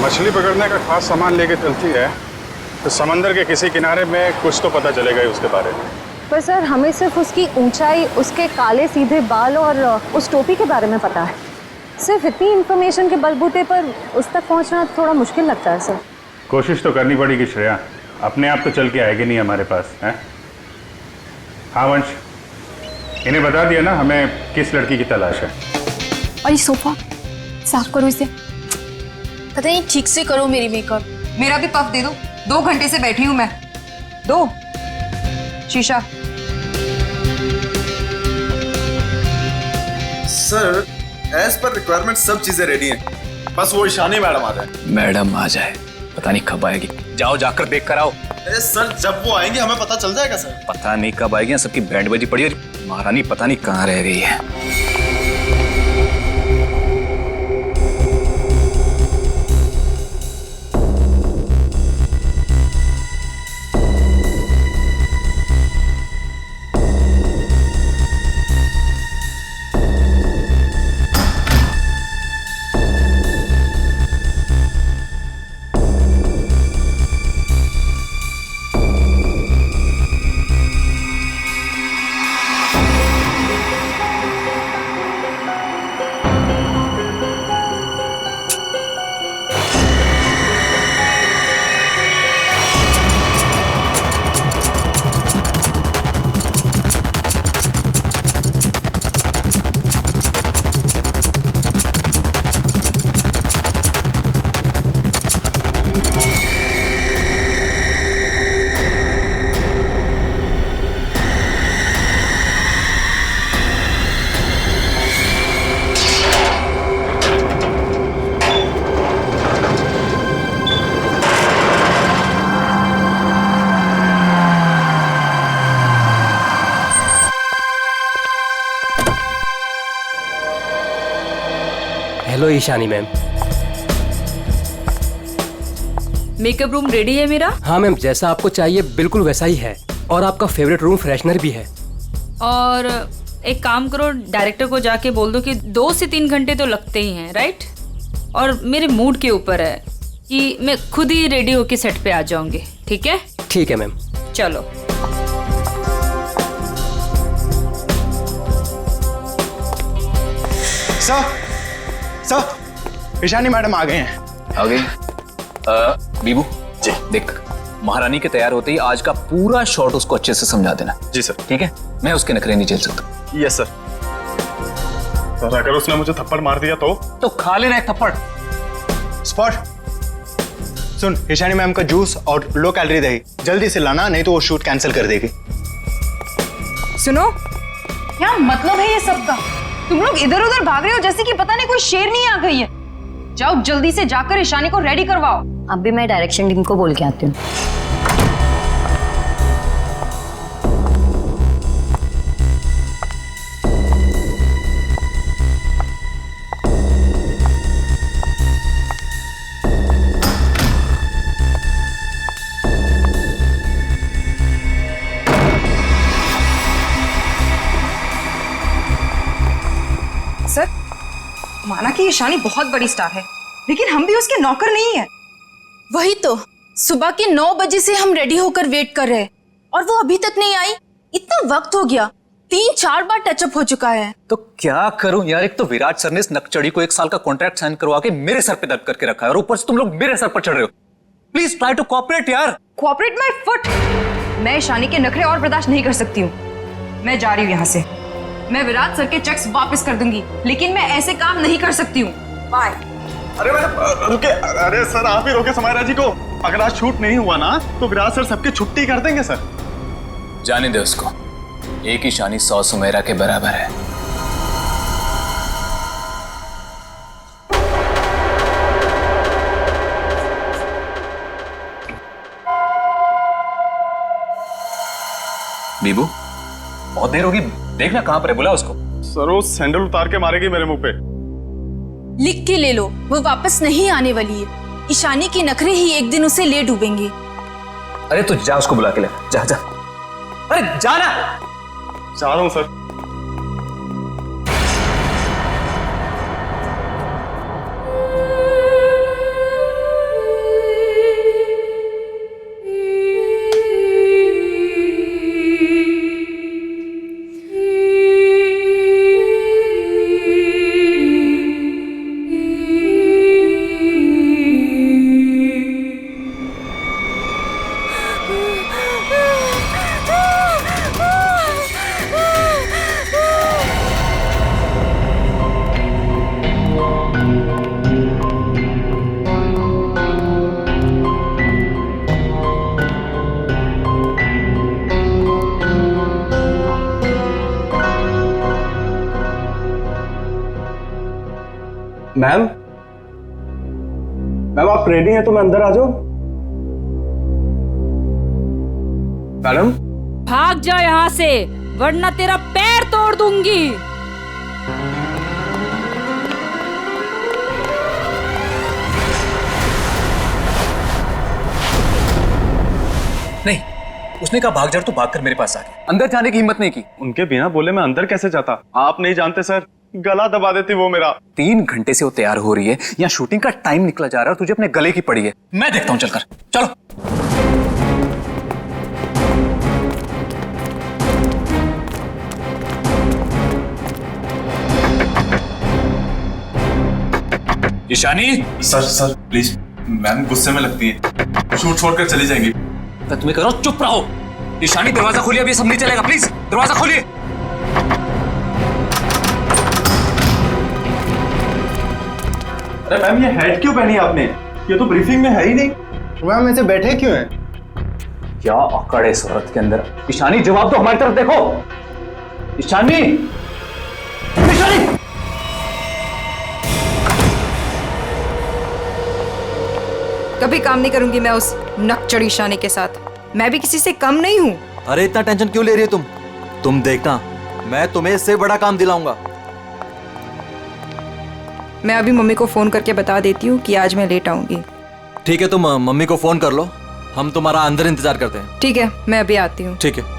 मछली पकड़ने का खास सामान लेके चलती है तो समंदर के किसी किनारे में कुछ तो पता चलेगा ही उसके बारे में। पर सर हमें सिर्फ उसकी ऊंचाई, उसके काले सीधे बाल और उस टोपी के बारे में पता है। सिर्फ इतनी इन्फॉर्मेशन के बलबूते पर उस तक पहुंचना थोड़ा मुश्किल लगता है सर। कोशिश तो करनी पड़ेगी श्रेया, अपने आप तो चल के आएगी नहीं हमारे पास है। हाँ वंश, इन्हें बता दिया ना हमें किस लड़की की तलाश है। और ये सोफा साफ करो इसे। पता नहीं ठीक से करो मेरी मेकअप। मेरा भी पफ दे दो, 2 घंटे से बैठी हूं मैं। दो शीशा। सर एज पर रिक्वायरमेंट सब चीजें रेडी हैं, बस वो ईशानी मैडम आ जाए। मैडम आ जाए, पता नहीं कब आएगी। जाओ जाकर देख कर आओ। अरे सर जब वो आएंगे हमें पता चल जाएगा सर। पता नहीं कब आएगी, सबकी बैंड बजी पड़ी है। महारानी पता नहीं कहाँ रह गई है। Hello Ishani ma'am. Makeup room ready है मेरा। हाँ मैम, जैसा आपको चाहिए बिल्कुल वैसा ही है, और आपका फेवरेट रूम फ्रेशनर भी है। और एक काम करो, डायरेक्टर को जाके बोल दो कि 2 से 3 घंटे तो लगते ही हैं, राइट? और मेरे मूड के ऊपर है कि मैं खुद ही रेडी होके सेट पे आ जाऊंगी। ठीक है? ठीक है मैम। चलो। सर ईशानी मैडम आ गए हैं। आ गई। बीबू जी देख, महारानी के तैयार होते ही आज का पूरा शॉट उसको अच्छे से समझा देना। जी सर। ठीक है, मैं उसके नखरे नहीं झेल सकता। Yes sir. सर अगर उसने मुझे थप्पड़ मार दिया तो खा लेना एक थप्पड़। स्पॉट सुन, ईशानी मैम का जूस और लो कैलोरी दही जल्दी से लाना, नहीं तो वो शूट कैंसिल कर देगी। सुनो, क्या मतलब है ये सब का? तुम लोग इधर उधर भाग रहे हो जैसे कि पता नहीं कोई शेरनी आ गई है। जाओ जल्दी से जाकर ईशानी को रेडी करवाओ। अब भी मैं डायरेक्शन टीम को बोल के आती हूँ। सर, माना कि ईशानी बहुत बड़ी स्टार है, लेकिन हम भी उसके नौकर नहीं है। वही तो, सुबह के 9 बजे से हम रेडी होकर वेट कर रहे हैं और वो अभी तक नहीं आई। इतना वक्त हो गया, 3-4 बार टचअप हो चुका है। तो क्या करूं यार, एक तो विराट सर ने इस नकचड़ी को 1 साल का कॉन्ट्रैक्ट साइन करवा के मेरे सर पे दर्द करके रखा है, और ऊपर से तुम लोग मेरे सर पर चढ़ रहे हो। प्लीज ट्राई टू कोऑपरेट यार। Cooperate my foot. मैं ईशानी के नखरे और बर्दाश्त नहीं कर सकती हूँ। मैं जा रही हूँ यहाँ से। मैं विराट सर के चेक्स वापस कर दूंगी, लेकिन मैं ऐसे काम नहीं कर सकती हूँ। बाय। अरे मैडम रुके। अरे सर आप ही रोके समायरा जी को। अगर आज शूट नहीं हुआ ना तो विराट सर सबकी छुट्टी कर देंगे सर। जाने दे उसको, एक ईशानी 100 सुमेरा के बराबर है। बीबू बहुत देर होगी, देखना कहां पर है, बुला उसको। सर वो सैंडल उतार के मारेगी मेरे मुंह पे। लिख के ले लो, वो वापस नहीं आने वाली है। ईशानी के नखरे ही एक दिन उसे ले डूबेंगे। अरे तू जा उसको बुला के ले, जा जा। अरे जाना। जा रहा हूं सर। मैम मैम आप रेडी हैं तो मैं अंदर आ जाऊं? मैडम भाग जा यहाँ से, वरना तेरा पैर तोड़ दूंगी। नहीं, उसने कहा भाग जा तो भागकर मेरे पास आ गया, अंदर जाने की हिम्मत नहीं की। उनके बिना बोले मैं अंदर कैसे जाता? आप नहीं जानते सर, गला दबा देती वो मेरा। 3 घंटे से वो तैयार हो रही है, यहाँ शूटिंग का टाइम निकला जा रहा है और तुझे अपने गले की पड़ी है। मैं देखता हूँ, चलकर चलो। ईशानी। सर प्लीज, मैम गुस्से में लगती है, शूट छोड़कर चली जाएंगी। मैं तुम्हें कह रहा हूं चुप रहो। ईशानी दरवाजा खोलिए, अब ये सब नहीं चलेगा, प्लीज दरवाजा खोलिए। अरे मैम ये हेड क्यों पहनी आपने? ये तो ब्रीफिंग में है ही नहीं। मैम ऐसे बैठे क्यों हैं? क्या अकड़ है इस औरत के अंदर। ईशानी जवाब दो, हमारी तरफ देखो। ईशानी, ईशानी। कभी काम नहीं करूंगी मैं उस नकचढ़ ईशानी के साथ। मैं भी किसी से कम नहीं हूं। अरे इतना टेंशन क्यों ले रही हो तुम देखना, मैं तुम्हें इससे बड़ा काम दिलाऊंगा। मैं अभी मम्मी को फोन करके बता देती हूँ कि आज मैं लेट आऊंगी। ठीक है, तुम मम्मी को फोन कर लो, हम तुम्हारा अंदर इंतजार करते हैं। ठीक है, मैं अभी आती हूँ। ठीक है।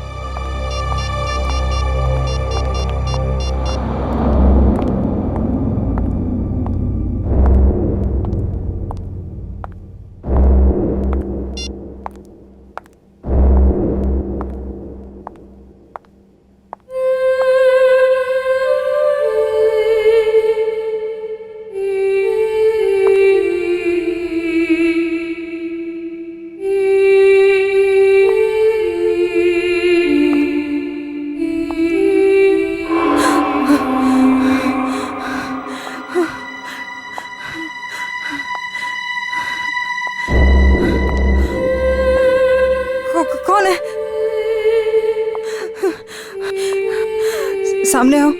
कौन है? सामने आओ।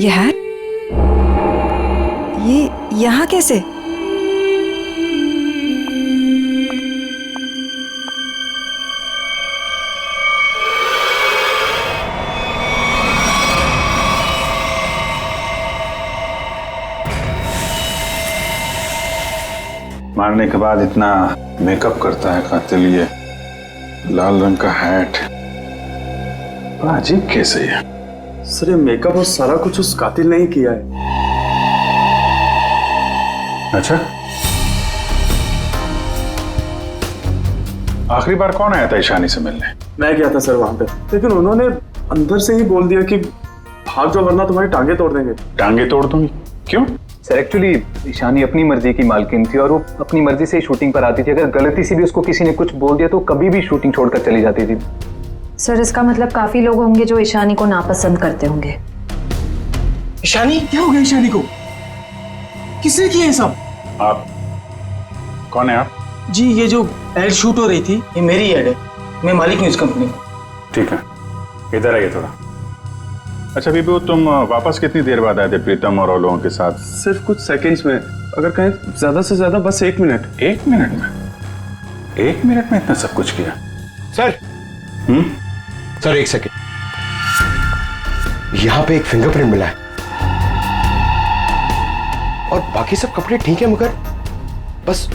ये है? ये यहाँ कैसे? मारने के बाद इतना मेकअप करता है कातिल, ये लाल रंग का हैट, बड़ा अजीब केस है ये। सर ये मेकअप और सारा कुछ उस कातिल ने ही किया है। अच्छा, आखिरी बार कौन आया था ईशानी से मिलने? मैं गया था सर वहां पे, लेकिन उन्होंने अंदर से ही बोल दिया कि भाग जाओ वरना तुम्हारी टांगे तोड़ देंगे। टांगे तोड़ दूंगी? क्यों? सर एक्चुअली ईशानी अपनी मर्जी की मालकिन थी और वो अपनी मर्जी से ही शूटिंग पर आती थी। अगर गलती से भी उसको किसी ने कुछ बोल दिया तो कभी भी शूटिंग छोड़कर चली जाती थी। सर इसका मतलब काफी लोग होंगे जो ईशानी को नापसंद करते होंगे। ईशानी? क्या हो गया ईशानी को? किसने किया ये सब? आप कौन है आप? जी ये जो एड शूट हो रही थी ये मेरी एड है, मैं मालिक हूँ इस कंपनी का। ठीक है, इधर आइए थोड़ा। अच्छा बीबू, तुम वापस कितनी देर बाद आए थे प्रीतम और लोगों के साथ? सिर्फ कुछ सेकंड्स में, अगर कहें ज्यादा से ज्यादा बस 1 मिनट। 1 मिनट में? 1 मिनट में इतना सब कुछ किया? सर सर 1 सेकेंड, यहाँ पे एक फिंगरप्रिंट मिला है और बाकी सब कपड़े ठीक है, मगर बस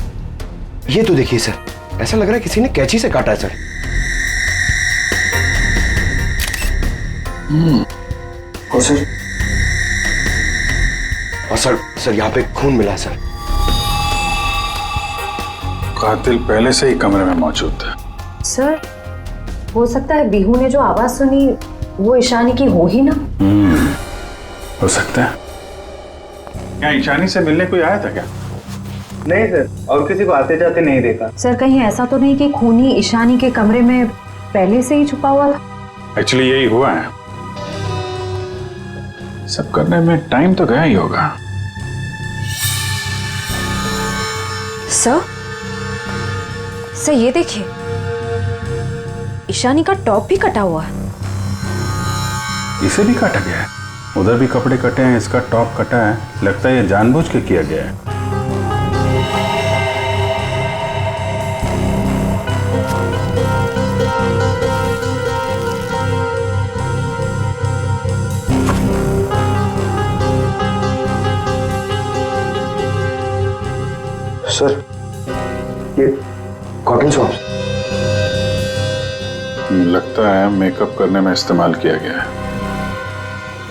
ये तो देखिए सर, ऐसा लग रहा है किसी ने कैंची से काटा है सर। और सर यहाँ पे खून मिला है सर। कातिल पहले से ही कमरे में मौजूद था। सर हो सकता है बिहू ने जो आवाज सुनी वो ईशानी की हो ही ना। हो सकता है। क्या ईशानी से मिलने कोई आया था क्या? नहीं सर, और किसी को आते जाते नहीं देखा। सर कहीं ऐसा तो नहीं कि खूनी ईशानी के कमरे में पहले से ही छुपा हुआ था? एक्चुअली यही हुआ है, सब करने में टाइम तो गया ही होगा। सर ये देखिए, ईशानी का टॉप भी कटा हुआ है। इसे भी काटा गया है? उधर भी कपड़े कटे हैं, इसका टॉप कटा है। लगता है ये जानबूझ के किया गया है। सर, ये कॉटन सॉक्स लगता है मेकअप करने में इस्तेमाल किया गया है।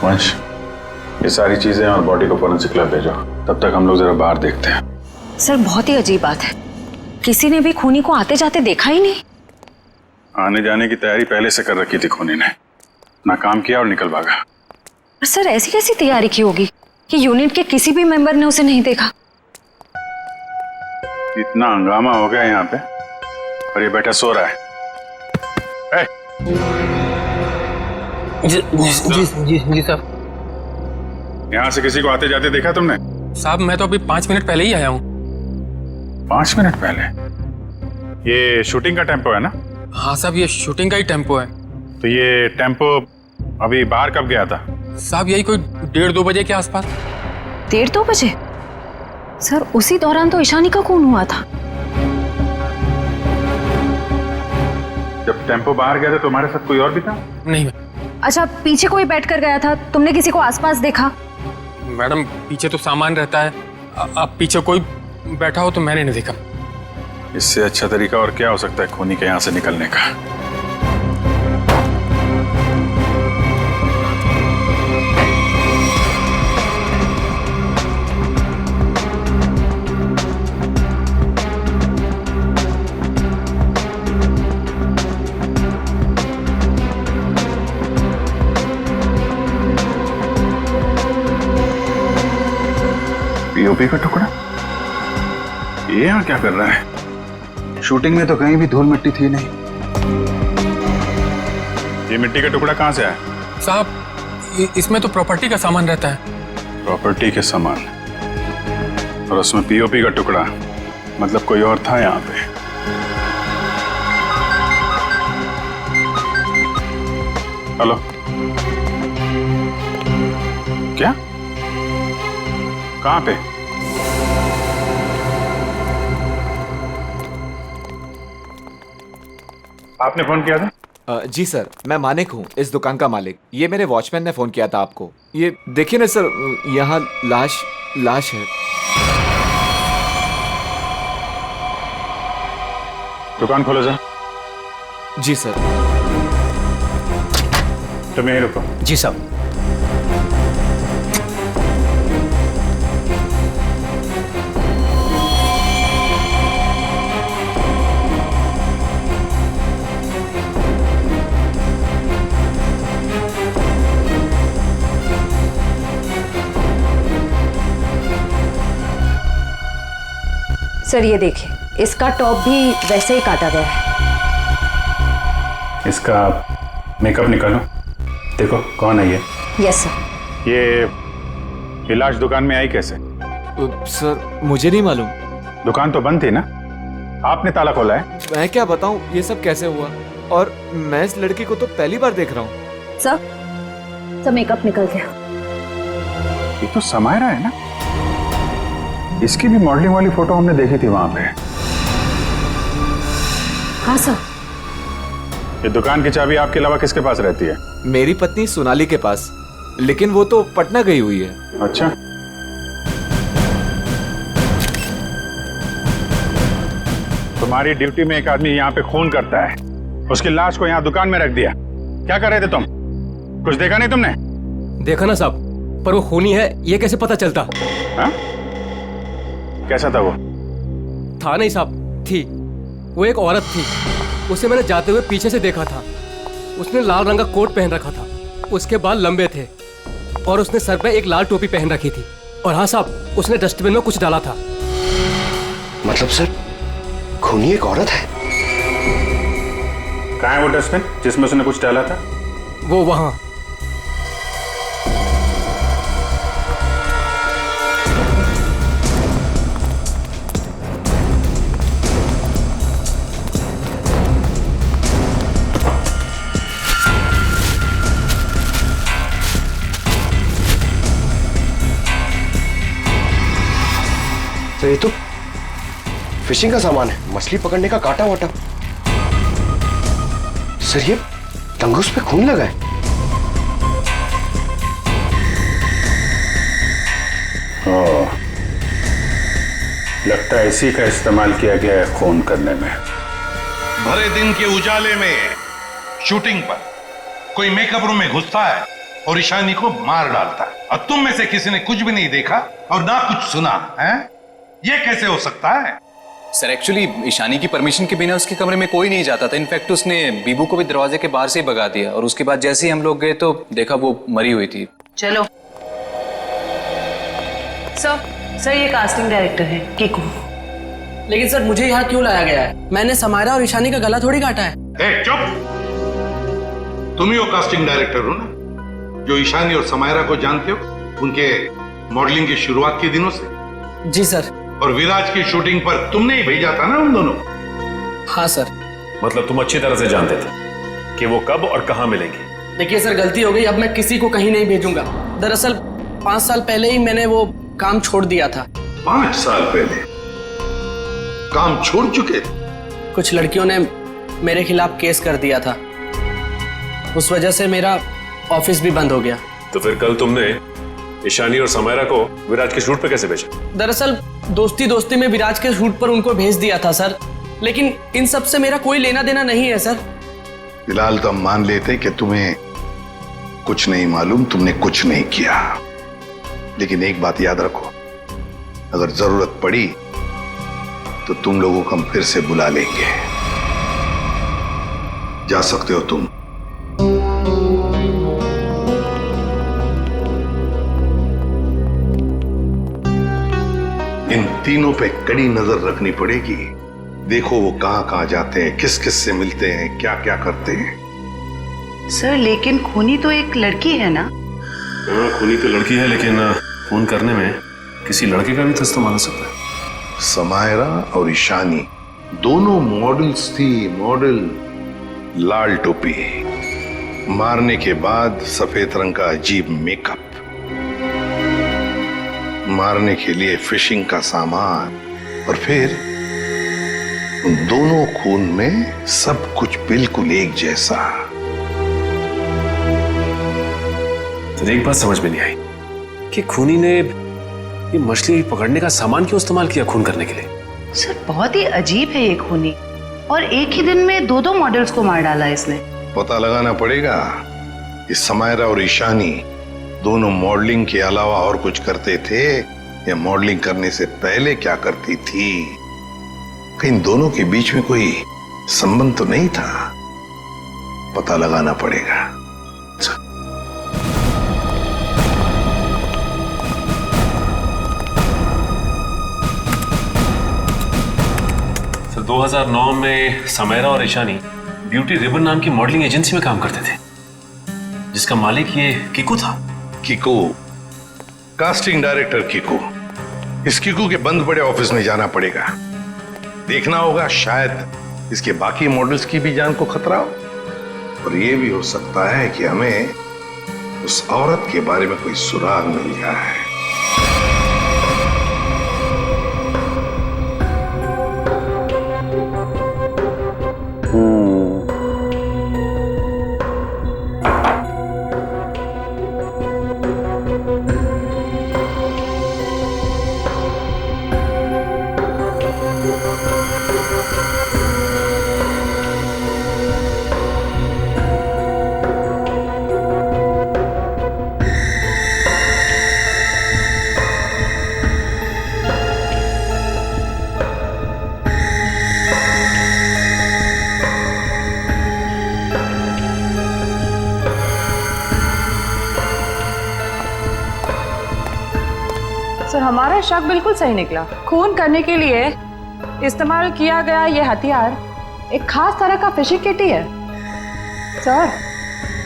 वंश, ये सारी चीजें और बॉडी को फोरेंसिक लैब भेजो। तब तक हम लोग जरा बाहर देखते हैं। सर बहुत ही अजीब बात है, किसी ने भी खूनी को आते जाते देखा ही नहीं। आने जाने की तैयारी पहले से कर रखी थी खूनी ने, ना काम किया और निकल भागा। पर सर ऐसी कैसी तैयारी की होगी कि यूनिट के किसी भी मेंबर ने उसे नहीं देखा? इतना हंगामा हो गया यहाँ पे और ये बैठा सो रहा है। जी साहब। यहाँ से किसी को आते जाते देखा तुमने? साहब मैं तो अभी 5 मिनट पहले ही आया हूँ। 5 मिनट पहले? ये शूटिंग का टेम्पो है ना? हाँ साहब, ये शूटिंग का ही टेम्पो है। तो ये टेम्पो अभी बाहर कब गया था? साहब यही कोई 1:30-2 बजे के आसपास। 1:30-2 बजे? सर उसी दौरान तो ईशानी का खून हुआ था। जब टेम्पो बाहर गया था तुम्हारे साथ कोई और भी था? नहीं अच्छा, पीछे कोई बैठ कर गया था, तुमने किसी को आसपास देखा? मैडम, पीछे तो सामान रहता है, अब पीछे कोई बैठा हो तो मैंने नहीं देखा। इससे अच्छा तरीका और क्या हो सकता है खूनी के यहाँ से निकलने का? पीओपी का टुकड़ा? ये यहाँ क्या कर रहा है? शूटिंग में तो कहीं भी धूल मिट्टी थी नहीं। ये मिट्टी का टुकड़ा कहाँ से आया? साहब इसमें तो प्रॉपर्टी का सामान रहता है। प्रॉपर्टी के सामान और उसमें पीओपी का टुकड़ा, मतलब कोई और था यहाँ पे। हेलो, क्या? कहाँ पे? आपने फोन किया था? जी सर, मैं मानिक हूँ, इस दुकान का मालिक। ये मेरे वॉचमैन ने फोन किया था आपको। ये देखिए ना सर, यहाँ लाश है। दुकान खोलो सर। जी सर। तुम यहीं रुको। जी साहब। सर ये देखिए, इसका टॉप भी वैसे ही काटा गया है। इसका मेकअप निकालो, देखो कौन है ये। Yes sir. ये लाश दुकान में आई कैसे? सर मुझे नहीं मालूम। दुकान तो बंद थी ना, आपने ताला खोला है? मैं क्या बताऊं ये सब कैसे हुआ, और मैं इस लड़की को तो पहली बार देख रहा हूँ। सर मेकअप निकल गया। ये तो समायरा है ना? इसकी भी मॉडलिंग वाली फोटो हमने देखी थी वहां पे। हाँ सर। ये दुकान की चाबी आपके अलावा किसके पास रहती है? मेरी पत्नी सोनाली के पास, लेकिन वो तो पटना गई हुई है। अच्छा, तुम्हारी ड्यूटी में एक आदमी यहाँ पे खून करता है, उसकी लाश को यहाँ दुकान में रख दिया। क्या कर रहे थे तुम? कुछ देखा नहीं तुमने? देखा ना साहब, पर वो खूनी है ये कैसे पता चलता? हा? कैसा था वो? था नहीं साहब, थी। वो एक औरत थी, उसे मैंने जाते हुए पीछे से देखा था। उसने लाल रंग का कोट पहन रखा था, उसके बाल लंबे थे और उसने सर पे एक लाल टोपी पहन रखी थी। और हाँ साहब, उसने डस्टबिन में कुछ डाला था। मतलब सर, खूनी एक औरत है? कहाँ है वो डस्टबिन जिसमें उसने कुछ डाला था? वो वहाँ। सर ये तो फिशिंग का सामान है, मछली पकड़ने का कांटा वाटा। सर ये तंगुस पे खून लगा है। ओह, लगता है इसी का इस्तेमाल किया गया है खून करने में। भरे दिन के उजाले में शूटिंग पर कोई मेकअप रूम में घुसता है और ईशानी को मार डालता है, और तुम में से किसी ने कुछ भी नहीं देखा और ना कुछ सुना है? ये कैसे हो सकता है? सर एक्चुअली ईशानी की परमिशन के बिना उसके कमरे में कोई नहीं जाता था। इनफैक्ट उसने बीबू को भी दरवाजे के बाहर से ही भगा दिया, और उसके बाद जैसे ही हम लोग गए तो देखा वो मरी हुई थी। चलो सर ये कास्टिंग डायरेक्टर है कीकू। लेकिन सर मुझे यहाँ क्यों लाया गया है? मैंने समायरा और ईशानी का गला थोड़ी काटा है। ए, चुप! तुम ही वो कास्टिंग डायरेक्टर हो ना, जो ईशानी और समायरा को जानते हो उनके मॉडलिंग की शुरुआत के दिनों से? जी सर। और विराज की शूटिंग पर तुमने ही भेजा था ना उन दोनों? हाँ सर। मतलब तुम अच्छी तरह से जानते थे कि वो कब और कहां मिलेंगे? देखिए सर, गलती हो गई, अब मैं किसी को कहीं नहीं भेजूंगा। दरअसल 5 साल पहले ही मैंने वो काम छोड़ दिया था। 5 साल पहले काम छोड़ चुके थे? कुछ लड़कियों ने मेरे खिलाफ केस कर दिया था, उस वजह से मेरा ऑफिस भी बंद हो गया। तो फिर कल तुमने ईशानी और समायरा को विराज के शूट पे कैसे भेजा? दरअसल दोस्ती दोस्ती में विराज के शूट पर उनको भेज दिया था सर, लेकिन इन सब से मेरा कोई लेना देना नहीं है सर। फिलहाल तो हम मान लेते कि तुम्हें कुछ नहीं मालूम, तुमने कुछ नहीं किया। लेकिन एक बात याद रखो, अगर जरूरत पड़ी तो तुम लोगों को हम फिर से बुला लेंगे। जा सकते हो तुम। इन तीनों पे कड़ी नजर रखनी पड़ेगी। देखो वो कहां कहां जाते हैं, किस किस से मिलते हैं, क्या क्या करते हैं। सर लेकिन खूनी तो एक लड़की है ना? हाँ, खूनी तो लड़की है, लेकिन खून करने में किसी लड़के का भी तो इस्तेमाल हो सकता है। समायरा और ईशानी दोनों मॉडल्स थी, मॉडल। लाल टोपी, मारने के बाद सफेद रंग का अजीब मेकअप, मारने के लिए फिशिंग का सामान, और फिर उन दोनों खून में सब कुछ बिल्कुल एक जैसा। तो एक बात समझ में नहीं आई कि खूनी ने ये मछली पकड़ने का सामान क्यों इस्तेमाल किया खून करने के लिए? सर बहुत ही अजीब है ये खूनी, और एक ही दिन में 2 मॉडल्स को मार डाला इसने। पता लगाना पड़ेगा कि समायरा और ईशानी दोनों मॉडलिंग के अलावा और कुछ करते थे या मॉडलिंग करने से पहले क्या करती थी। कहीं दोनों के बीच में कोई संबंध तो नहीं था, पता लगाना पड़ेगा। सर 2009 में समायरा और ईशानी ब्यूटी रिबन नाम की मॉडलिंग एजेंसी में काम करते थे, जिसका मालिक ये कीकू था। Kiku, casting director Kiku. इस कीकू के बंद पड़े ऑफिस में जाना पड़ेगा, देखना होगा शायद इसके बाकी मॉडल्स की भी जान को खतरा हो, और ये भी हो सकता है कि हमें उस औरत के बारे में कोई सुराग मिल जाए। सर हमारा शक बिल्कुल सही निकला। खून करने के लिए इस्तेमाल किया गया ये हथियार एक खास तरह का फिशिंग किट ही है। सर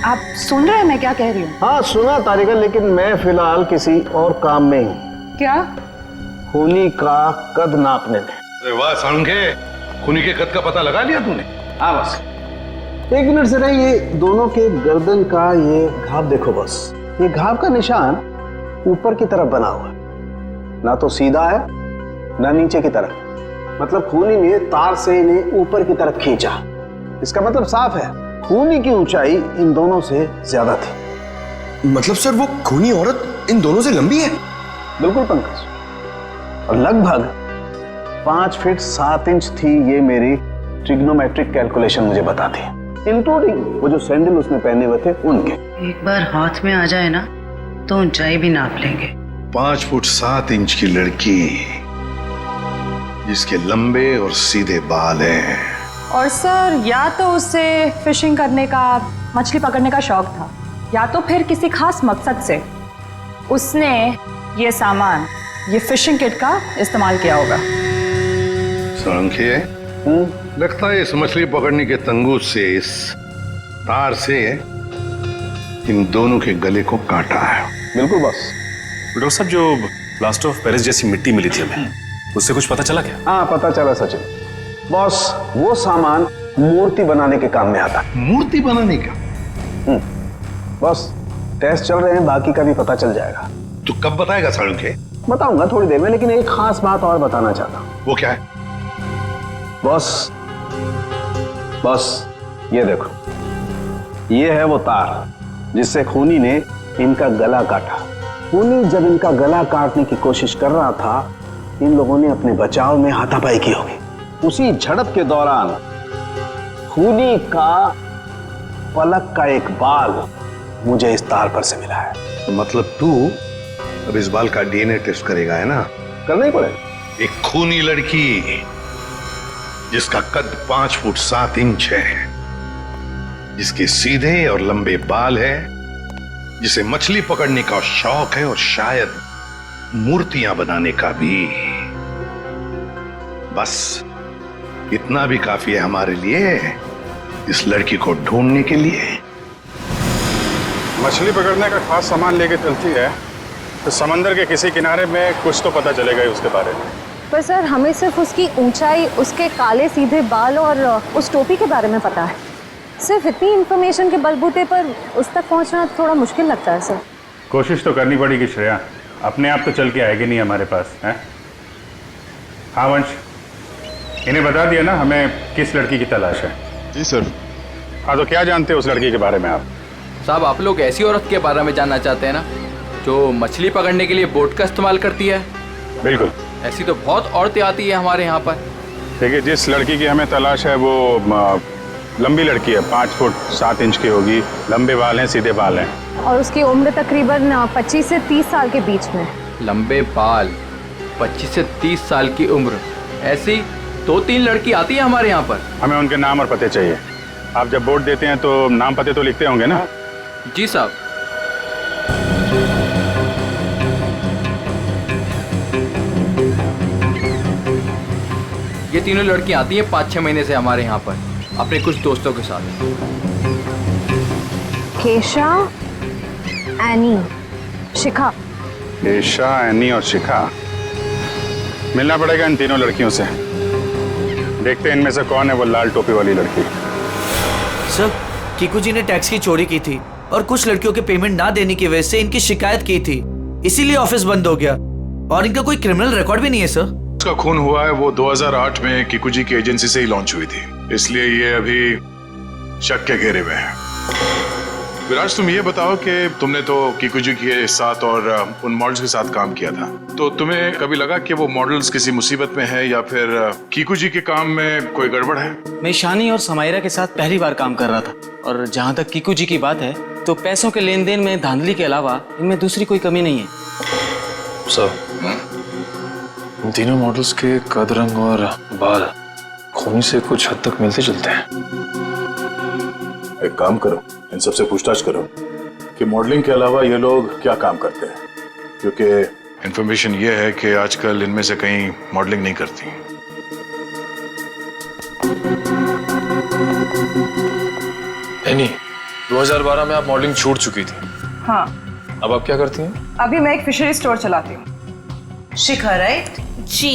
आप सुन रहे हैं मैं क्या कह रही हूँ? हाँ सुना तारिका, लेकिन मैं फिलहाल किसी और काम में हूँ। क्या? खूनी का कद नापने में। अरे वाह सालुंखे, खूनी के कद का पता लगा लिया तूने? हाँ बस 1 मिनट जरा, ये दोनों के गर्दन का ये घाव देखो बस। ये घाव का निशान ऊपर की तरफ बना हुआ है, ना तो सीधा है ना नीचे की तरफ। मतलब खूनी ने तार से इन्हें ऊपर की तरफ खींचा। इसका मतलब साफ है, खूनी की ऊंचाई इन दोनों से ज्यादा थी। मतलब सर वो खूनी औरत इन दोनों से लंबी है? बिल्कुल पंकज, और लगभग 5 फीट 7 इंच थी। ये मेरी ट्रिग्नोमेट्रिक कैलकुलेशन मुझे बताती है, इंक्लूडिंग वो जो सैंडल उसने पहने हुए थे उनके। एक बार हाथ में आ जाए ना तो ऊंचाई भी नाप लेंगे। 5 फुट 7 इंच की लड़की जिसके लंबे और सीधे बाल हैं। और सर या तो उसे फिशिंग करने का, मछली पकड़ने का शौक था, या तो फिर किसी खास मकसद से उसने ये सामान, ये फिशिंग किट का इस्तेमाल किया होगा। सांख्य, लगता है इस मछली पकड़ने के तंगूर से, इस तार से इन दोनों के गले को काटा है। बिल्कुल बॉस। डॉक्टर साहब, जो प्लास्टर ऑफ पेरिस जैसी मिट्टी मिली थी हमें, उससे कुछ पता चला क्या? हाँ पता चला सचिन। बॉस, वो सामान मूर्ति बनाने के काम में आता है। मूर्ति बनाने का? बॉस, टेस्ट चल रहे हैं, बाकी का भी पता चल जाएगा। तो कब बताएगा सांख्य? बताऊंगा थोड़ी देर में, लेकिन एक खास बात और बताना चाहता हूँ। वो क्या है? बॉस ये देखो, ये है वो तार जिससे खूनी ने इनका गला काटा। खूनी जब इनका गला काटने की कोशिश कर रहा था, इन लोगों ने अपने बचाव में हाथापाई की होगी। उसी झड़प के दौरान खूनी का पलक का एक बाल मुझे इस तार पर से मिला है। तो मतलब तू अब इस बाल का डीएनए टेस्ट करेगा, है ना? करना ही पड़ेगा। एक खूनी लड़की जिसका कद 5 फुट 7 इंच है, जिसके सीधे और लंबे बाल है, जिसे मछली पकड़ने का शौक है और शायद मूर्तियां बनाने का भी। बस इतना भी काफी है हमारे लिए, इस लड़की को ढूंढने के लिए। मछली पकड़ने का खास सामान लेके चलती है तो समंदर के किसी किनारे में कुछ तो पता चलेगा ही उसके बारे में। पर सर, हमें सिर्फ उसकी ऊंचाई, उसके काले सीधे बाल और उस टोपी के बारे में पता है। सिर्फ इतनी इन्फॉर्मेशन के बलबूते पर उस तक पहुंचना थोड़ा मुश्किल लगता है सर। कोशिश तो करनी पड़ेगी श्रेया, अपने आप तो चल के आएगी नहीं हमारे पास, है? हाँ वंश, इन्हें बता दिया ना हमें किस लड़की की तलाश है? जी सर। हाँ, तो क्या जानते हैं उस लड़की के बारे में आप? साहब, आप लोग ऐसी औरत के बारे में जानना चाहते हैं ना, जो मछली पकड़ने के लिए बोट का इस्तेमाल करती है? बिल्कुल। ऐसी तो बहुत औरतें आती है हमारे यहाँ पर। देखिए, जिस लड़की की हमें तलाश है वो लंबी लड़की है, 5 फुट 7 इंच की होगी, लंबे बाल हैं, सीधे बाल हैं, और उसकी उम्र तकरीबन 25 से 30 साल के बीच में। लंबे बाल, 25 से 30 साल की उम्र, ऐसी 2-3 लड़की आती है हमारे यहाँ पर। हमें उनके नाम और पते चाहिए। आप जब वोट देते हैं तो नाम पते तो लिखते होंगे ना? जी साहब। ये तीनों लड़कियां आती हैं 5-6 महीने से हमारे यहाँ पर अपने कुछ दोस्तों के साथ। केशा, एनी, शिखा। केशा, एनी और शिखा। मिलना पड़ेगा इन तीनों लड़कियों से। देखते हैं इनमें से कौन है वो लाल टोपी वाली लड़की। सर, कीकू जी ने टैक्स की चोरी की थी और कुछ लड़कियों के पेमेंट ना देने की वजह से इनकी शिकायत की थी, इसीलिए ऑफिस बंद हो गया। और इनका कोई क्रिमिनल रिकॉर्ड भी नहीं है सर। उसका खून हुआ है वो 2008 में कीकू जी की एजेंसी से ही लॉन्च हुई थी, इसलिए ये अभी शक के घेरे में है। विराज, तुम ये बताओ कि तुमने तो कीकू जी के साथ और उन मॉडल्स के साथ काम किया था, तो तुम्हें कभी लगा कि वो मॉडल्स किसी मुसीबत में है या फिर कीकू जी के काम में कोई गड़बड़ है? मैं शानी और समायरा के साथ पहली बार काम कर रहा था, और जहाँ तक कीकू जी की बात है तो पैसों के लेन देन में धांधली के अलावा इनमें दूसरी कोई कमी नहीं है। सर, इन तीनों मॉडल्स के कद, रंग और बाल खूनी से कुछ हद तक मिलते जुलते हैं। एक काम करो, इन सबसे पूछताछ करो कि मॉडलिंग के अलावा ये लोग क्या काम करते हैं, क्योंकि इंफॉर्मेशन ये है कि आजकल इनमें से कहीं मॉडलिंग नहीं करती। एनी, 2012 में आप मॉडलिंग छूट चुकी थी, हाँ। अब आप क्या करती हैं? अभी मैं एक फिशरी स्टोर चलाती हूँ। शिखा, राइट? जी।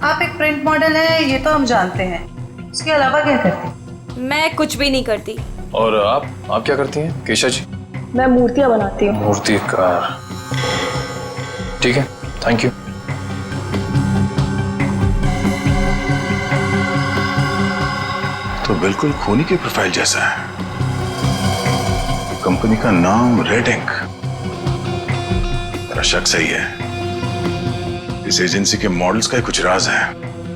आप एक प्रिंट मॉडल है, ये तो हम जानते हैं, उसके अलावा क्या करती हैं? मैं कुछ भी नहीं करती। और आप क्या करती हैं केशा जी? मैं मूर्तियाँ बनाती हूँ। मूर्तिकार। ठीक है, थैंक यू। बिल्कुल खूनी की प्रोफाइल जैसा है। कंपनी का नाम रेड इंक। मेरा शक सही है, इस एजेंसी के मॉडल्स का ही कुछ राज है।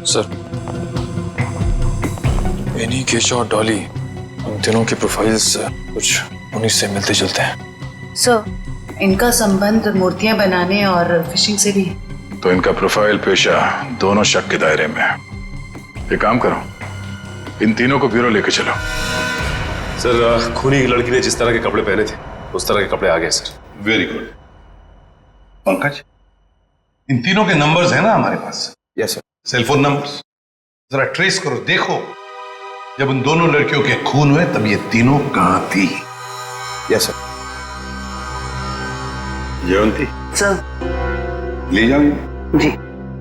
सर, एनी, केशव और डॉली, उन तीनों की प्रोफाइल्स कुछ उन्हीं से मिलते जुलते हैं। सर, इनका संबंध मूर्तियां बनाने और फिशिंग से भी। तो इनका प्रोफाइल पेशा दोनों शक के दायरे में है। एक काम करो, इन तीनों को ब्यूरो लेके चलो। सर, खूनी की लड़की ने जिस तरह के कपड़े पहने थे उस तरह के कपड़े आ गए सर। Very good. पंकज, इन तीनों के नंबर्स हैं ना हमारे पास? Yes sir. सेलफोन नंबर्स जरा ट्रेस करो, देखो जब उन दोनों लड़कियों के खून हुए तब ये तीनों कहां थी। Yes sir. जयंती, सर। ले जाओ। जी,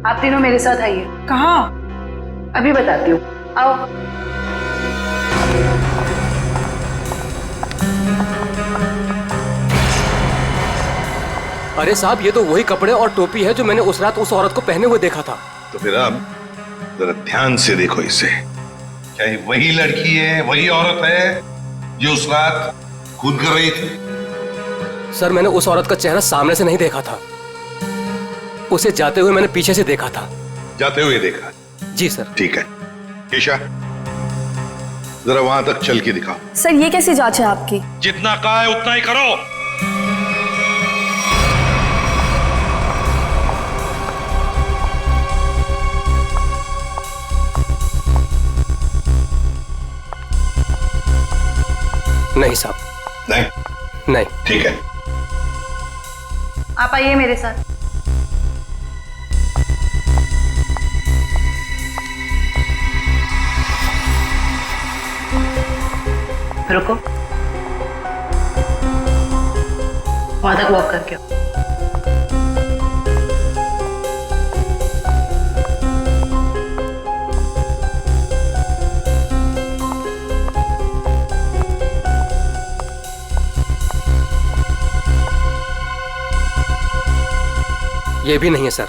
आप तीनों मेरे साथ आइए। कहाँ? अभी बताती हूँ, आओ। अरे साहब, ये तो वही कपड़े और टोपी है जो मैंने उस रात उस औरत को पहने हुए देखा था। तो फिर अब जरा ध्यान से देखो इसे। क्या ये वही लड़की है, वही औरत है जो उस रात खून कर रही थी? सर, मैंने उस औरत का चेहरा सामने से नहीं देखा था, उसे जाते हुए मैंने पीछे से देखा था। जाते हुए देखा? जी सर। ठीक है, केशा जरा वहां तक चल के दिखाओ। सर, ये कैसी जांच है आपकी? जितना कहा है उतना ही करो। नहीं साहब। नहीं? नहीं। ठीक है, आप आइए मेरे साथ। रुको, वहां तक वॉक करके आओ। ये भी नहीं है सर।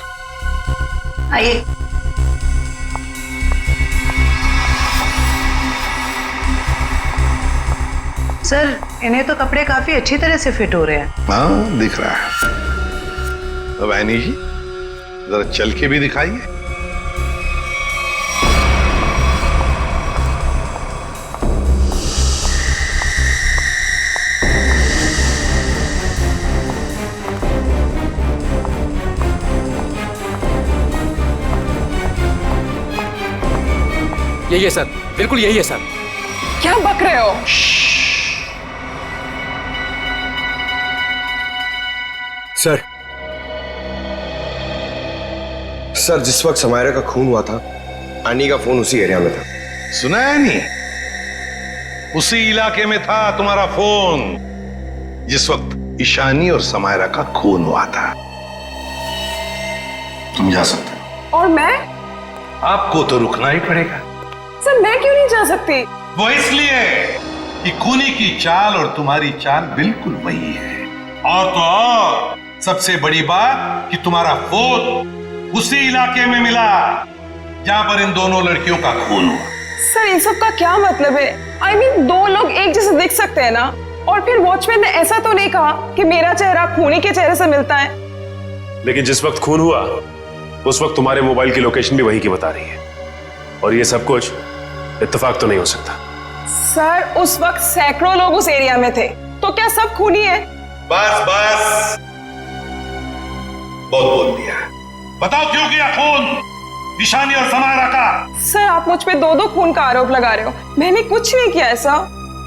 आइए। सर, इन्हें तो कपड़े काफी अच्छी तरह से फिट हो रहे हैं। हाँ, दिख रहा है। अब ऐनी जी जरा चल के भी दिखाइए। यही है सर, बिल्कुल यही है सर। क्या बक रहे हो? सर, जिस वक्त समायरा का खून हुआ था, आनी का फोन उसी एरिया में था। सुना है नहीं? उसी इलाके में था तुम्हारा फोन जिस वक्त ईशानी और समायरा का खून हुआ था। तुम जा सकते हो। और मैं? आपको तो रुकना ही पड़ेगा। सर, मैं क्यों नहीं जा सकती? वो इसलिए कि खूनी की चाल और तुम्हारी चाल बिल्कुल वही है। और तो और सबसे बड़ी बात कि तुम्हारा फोन उसी इलाके में मिला जहां पर इन दोनों लड़कियों का खून हुआ। सर, इन सब का क्या मतलब है? I mean, दो लोग एक जैसे दिख सकते हैं ना? और फिर वॉचमैन ने ऐसा तो नहीं कहा कि मेरा चेहरा खूनी के चेहरे से मिलता है। लेकिन जिस वक्त खून हुआ उस वक्त तुम्हारे मोबाइल की लोकेशन भी वही की बता रही है, और ये सब कुछ इत्तेफाक तो नहीं हो सकता। सर, उस वक्त सैकड़ों लोग उस एरिया में थे, तो क्या सब खूनी है? बस बस, बहुत बोल दिया। बताओ क्यों किया खून ईशानी और समायरा का? सर, आप मुझ पे दो खून का आरोप लगा रहे हो। मैंने कुछ नहीं किया ऐसा।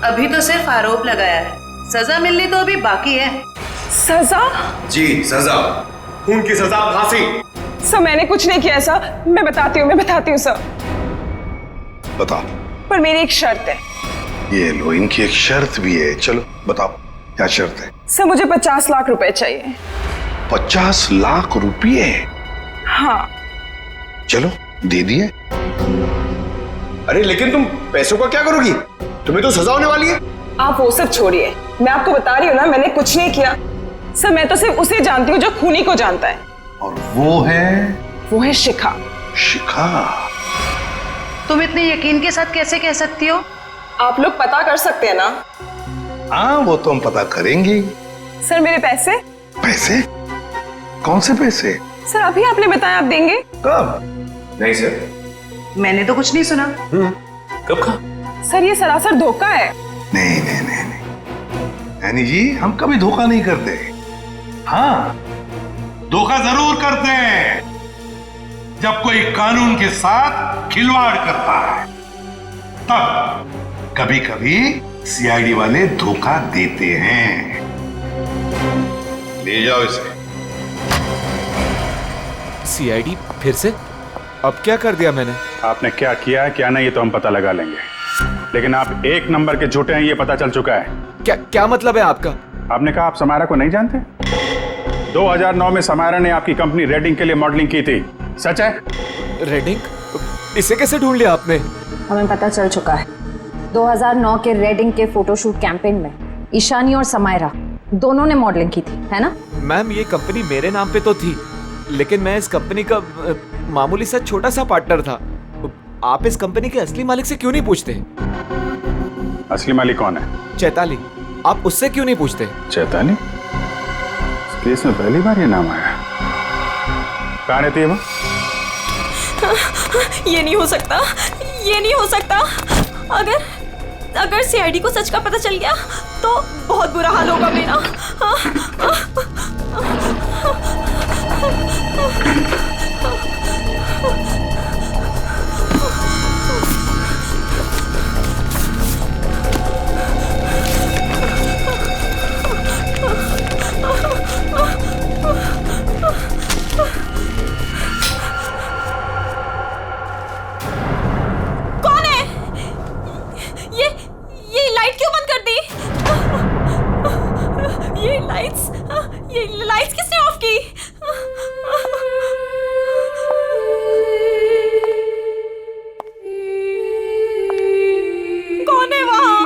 अभी तो सिर्फ आरोप लगाया है, सजा मिलनी तो अभी बाकी है। सजा? जी, सजा, खून की सजा, फांसी। सर, मैंने कुछ नहीं किया ऐसा। मैं बताती हूँ सर। बताओ। पर मेरी एक शर्त है। ये लो, इनकी एक शर्त भी है। चलो बताओ, क्या शर्त है? सर, मुझे 50 लाख रुपए चाहिए। 50 लाख रुपये? हाँ। चलो, दे दिए। अरे लेकिन तुम पैसों का क्या करोगी? तुम्हें तो सजा होने वाली है। आप वो सब छोड़िए, मैं आपको बता रही हूँ ना, मैंने कुछ नहीं किया। सर, मैं तो सिर्फ उसे जानती हूँ जो खूनी को जानता है। और वो है शिखा। शिखा? तुम इतने यकीन के साथ कैसे कह सकती हो आप लोग पता कर सकते हैं ना? हाँ, वो तो हम पता करेंगे। सर मेरे पैसे? पैसे? कौन से पैसे? सर अभी आपने बताया आप देंगे। कब? नहीं सर, मैंने तो कुछ नहीं सुना। कब कहा? सर ये सरासर धोखा है। नहीं नहीं नहीं नहीं, यानी जी हम कभी धोखा नहीं करते। हाँ, धोखा जरूर करते हैं जब कोई कानून के साथ खिलवाड़ करता है, तब कभी कभी सीआईडी वाले धोखा देते हैं। ले जाओ इसे। सीआईडी फिर से? अब क्या कर दिया मैंने? आपने क्या किया है क्या नहीं ये तो हम पता लगा लेंगे, लेकिन आप एक नंबर के झूठे हैं ये पता चल चुका है। क्या मतलब है आपका? आपने कहा आप समायरा को नहीं जानते? 2009 में समायरा ने आपकी कंपनी रेडिंग के लिए मॉडलिंग की थी, सच है? रेडिंग? इसे कैसे ढूंढ लिया आपने? हमें पता चल चुका है 2009 के रेडिंग के फोटोशूट कैंपेन में ईशानी और समायरा दोनों ने मॉडलिंग की थी, है ना? मैम ये कंपनी मेरे नाम पे तो थी, लेकिन मैं इस कंपनी का मामूली सा छोटा सा पार्टनर था। आप इस कंपनी के असली मालिक से क्यों नहीं पूछते? असली मालिक कौन है? चैताली। आप उससे क्यों नहीं पूछते? चैताली? इस केस में पहली बार ये नाम आया। कहाँ रहती है वो? ये नहीं हो सकता, ये नहीं हो सकता। अगर सीआईडी को सच का पता चल गया तो बहुत बुरा हाल होगा मेरा। कौन है? ये लाइट क्यों बंद कर दी? ये लाइट्स किसने ऑफ की? कौन है वहां?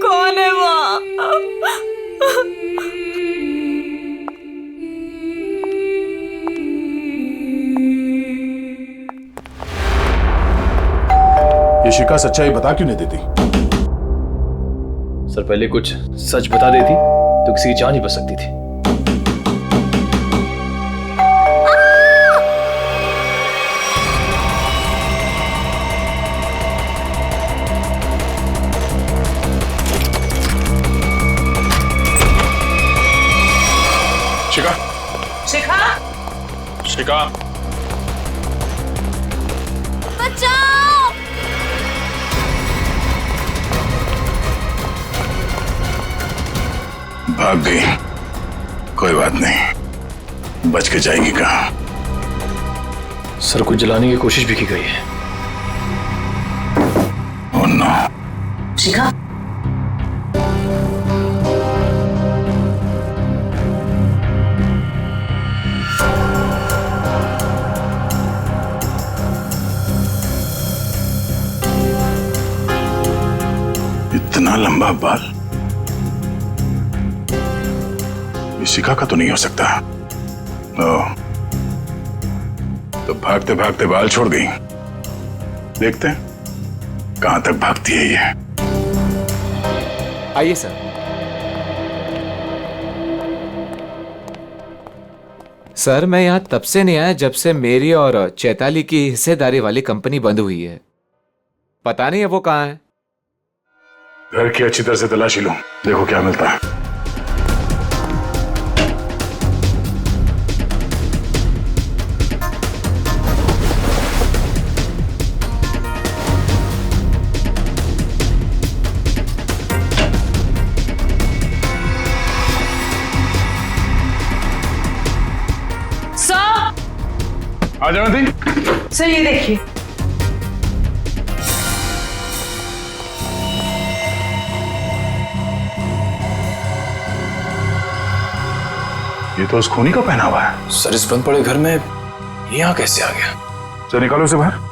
कौन है वहां? ये शिका सच्चाई बता क्यों नहीं देती? सर पहले कुछ सच बता देती तो किसी की जान ही बच सकती थी। शिका, शिखा, शिका, बचाओ! भाग गई। कोई बात नहीं, बच के जाएगी कहाँ? सर को जलाने की कोशिश भी की गई है। Oh no. शिखा, इतना लंबा बाल ये शिखा का तो नहीं हो सकता। ओह, तो भागते भागते बाल छोड़ गई। देखते हैं कहां तक भागती है ये। आइए सर। सर मैं यहाँ तब से नहीं आया जब से मेरी और चैताली की हिस्सेदारी वाली कंपनी बंद हुई है। पता नहीं है वो कहाँ है। घर की अच्छी तरह से तलाशी लो, देखो क्या मिलता है। सर, आ जाओ दी। सर ये देखिए। ये तो उस खूनी का पहना हुआ है। सर इस बंद पड़े घर में ये यहाँ कैसे आ गया? चलो निकालो उसे बाहर।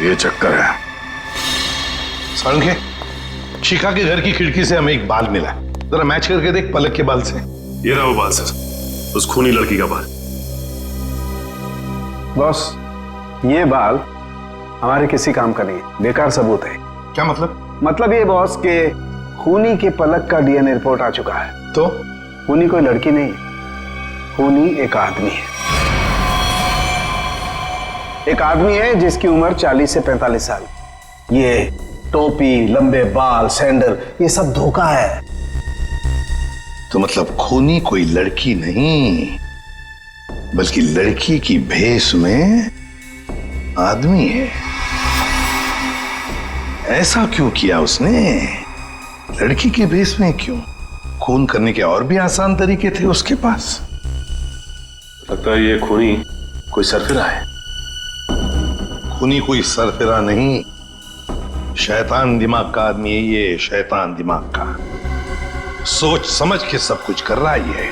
ये चक्कर है। सारंगे, शिखा के घर की खिड़की से हमें एक बाल मिला, जरा मैच करके देख पलक के बाल से। ये रहा वो बाल सर, उस खूनी लड़की का बाल। बॉस, ये बाल हमारे किसी काम का नहीं है, बेकार सबूत है। क्या मतलब? मतलब ये बॉस के खूनी के पलक का डीएनए रिपोर्ट आ चुका है। तो खूनी कोई लड़की नहीं है, खूनी एक आदमी है। एक आदमी है जिसकी उम्र 40 से 45 साल। ये टोपी, लंबे बाल, सैंडल, ये सब धोखा है। तो मतलब खूनी कोई लड़की नहीं, बल्कि लड़की की भेष में आदमी है। ऐसा क्यों किया उसने? लड़की के भेष में क्यों? खून करने के और भी आसान तरीके थे उसके पास। लगता है ये खूनी कोई सरफिरा है। खूनी कोई सरफिरा नहीं, शैतान दिमाग का आदमी है ये, शैतान दिमाग का। सोच समझ के सब कुछ कर रहा है ये।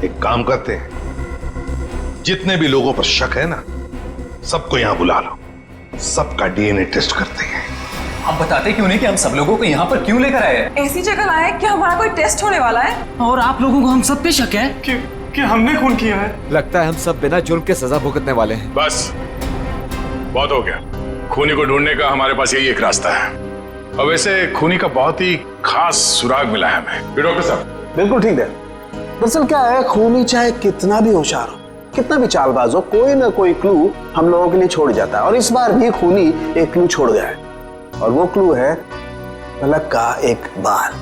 एक काम करते हैं, जितने भी लोगों पर शक है ना, सबको यहां बुला लो, सबका डीएनए टेस्ट करते हैं। आप बताते क्यों नहीं कि हम सब लोगों को यहाँ पर क्यों लेकर आए हैं? ऐसी जगह लाए कि हमारा कोई टेस्ट होने वाला है। और आप लोगों को हम सब पे शक है कि हमने खून किया है। लगता है हम सब बिना जुर्म के सजा भुगतने वाले हैं। बस बहुत हो गया। खूनी को ढूंढने का हमारे पास यही एक रास्ता है। और वैसे खूनी का बहुत ही खास सुराग मिला है हमें। डॉक्टर साहब बिल्कुल ठीक है। दरअसल क्या है, खूनी चाहे कितना भी होशियार हो, कितना भी चालबाज हो, कोई ना कोई क्लू हम लोगों के लिए छोड़ जाता है। और इस बार भी खूनी एक क्लू छोड़ गया है, और वो क्लू है पलक का एक बाल।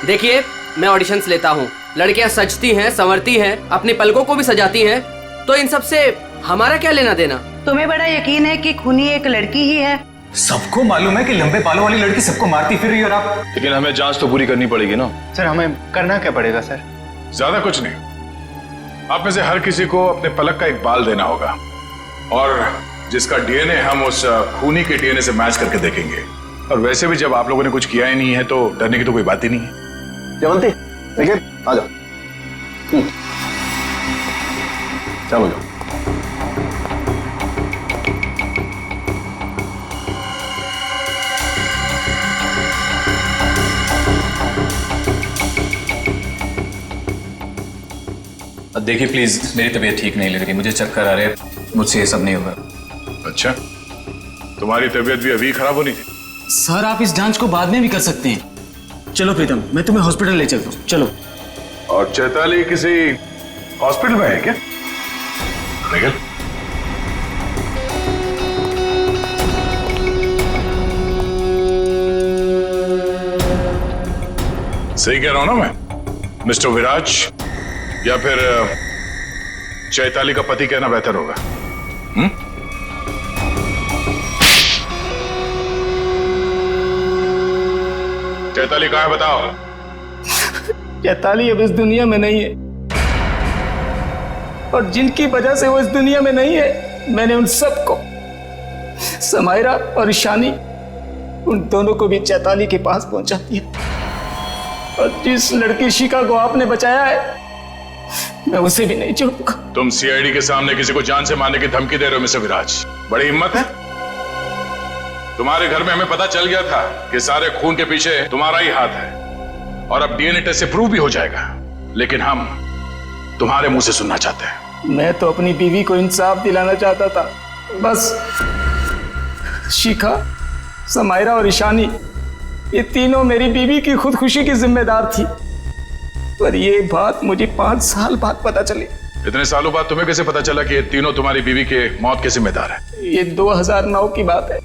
देखिए, मैं ऑडिशंस लेता हूँ, लड़कियां सजती हैं, संवरती हैं, अपनी पलकों को भी सजाती हैं, तो इन सब से हमारा क्या लेना देना? तुम्हें बड़ा यकीन है कि खूनी एक लड़की ही है? सबको मालूम है कि लंबे बालों वाली लड़की सबको मारती फिर रही है। और आप? लेकिन हमें जांच तो पूरी करनी पड़ेगी ना। सर हमें करना क्या पड़ेगा सर? ज्यादा कुछ नहीं, आप में से हर किसी को अपने पलक का एक बाल देना होगा, और जिसका डीएनए हम उस खूनी के डीएनए से मैच करके देखेंगे। और वैसे भी जब आप लोगों ने कुछ किया ही नहीं है तो डरने की तो कोई बात ही नहीं है। जयवंती, देखिए, आ जाओ। चलो जाओ। देखिए प्लीज, मेरी तबीयत ठीक नहीं लग रही, मुझे चक्कर आ रहे हैं, मुझसे ये सब नहीं होगा। अच्छा, तुम्हारी तबीयत भी अभी खराब होनी थी? सर आप इस जांच को बाद में भी कर सकते हैं। चलो प्रीतम, मैं तुम्हें हॉस्पिटल ले चलता हूँ, चलो। और चैताली किसी हॉस्पिटल में है क्या? निकल। सही कह रहा हूं ना मैं? मिस्टर विराज या फिर चैताली का पति कहना बेहतर होगा। चैताली कहाँ है बताओ? चैताली अब इस दुनिया में नहीं है, और जिनकी वजह से वो इस दुनिया में नहीं है, मैंने उन सबको, समायरा और ईशानी, उन दोनों को भी चैताली के पास पहुंचा दिया। और जिस लड़की शिखा को आपने बचाया है, मैं उसे भी नहीं छोड़ूंगा। तुम सीआईडी के सामने किसी को जान से मारने की धमकी दे रहे हो मिस्टर विराज? बड़ी हिम्मत है तुम्हारे। घर में हमें पता चल गया था कि सारे खून के पीछे तुम्हारा ही हाथ है, और अब डीएनए टेस्ट से प्रूव भी हो जाएगा। लेकिन हम तुम्हारे मुंह से सुनना चाहते हैं। मैं तो अपनी बीवी को इंसाफ दिलाना चाहता था, बस शिखा, समायरा और ईशानी, ये तीनों मेरी बीवी की खुदकुशी की जिम्मेदार थी। पर ये बात मुझे 5 साल बाद पता चली। इतने सालों बाद तुम्हें कैसे पता चला कि ये तीनों तुम्हारी बीवी के मौत के जिम्मेदार है? ये 2009 की बात है।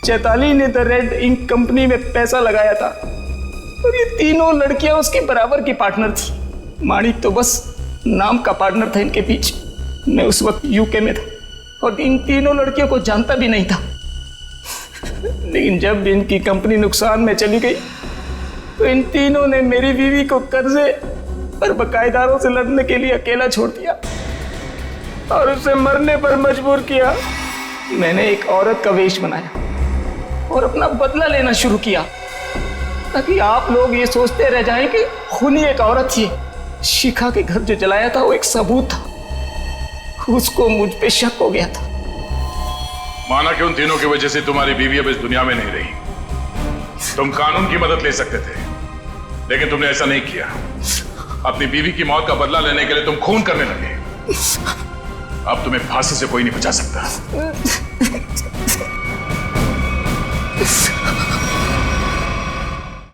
चैताली ने द रेड इंक कंपनी में पैसा लगाया था, और ये तीनों लड़कियां उसके बराबर की पार्टनर थी। माणिक तो बस नाम का पार्टनर था इनके पीछे। मैं उस वक्त यूके में था, और इन तीनों लड़कियों को जानता भी नहीं था। लेकिन जब इनकी कंपनी नुकसान में चली गई, तो इन तीनों ने मेरी बीवी को कर्जे और बकायेदारों से लड़ने के लिए अकेला छोड़ दिया, और उसे मरने पर मजबूर किया। मैंने एक औरत का वेश बनाया और अपना बदला लेना शुरू किया, ताकि आप लोग ये सोचते रह जाएं कि खूनी एक औरत थी। शिखा के घर जो जलाया था वो एक सबूत था, उसको मुझ पे शक हो गया था। माना कि उन तीनों की वजह से तुम्हारी बीवी अब इस दुनिया में नहीं रही। तुम कानून की मदद ले सकते थे, लेकिन तुमने ऐसा नहीं किया। अपनी बीवी की मौत का बदला लेने के लिए तुम खून करने लगे। अब तुम्हें फांसी से कोई नहीं बचा सकता।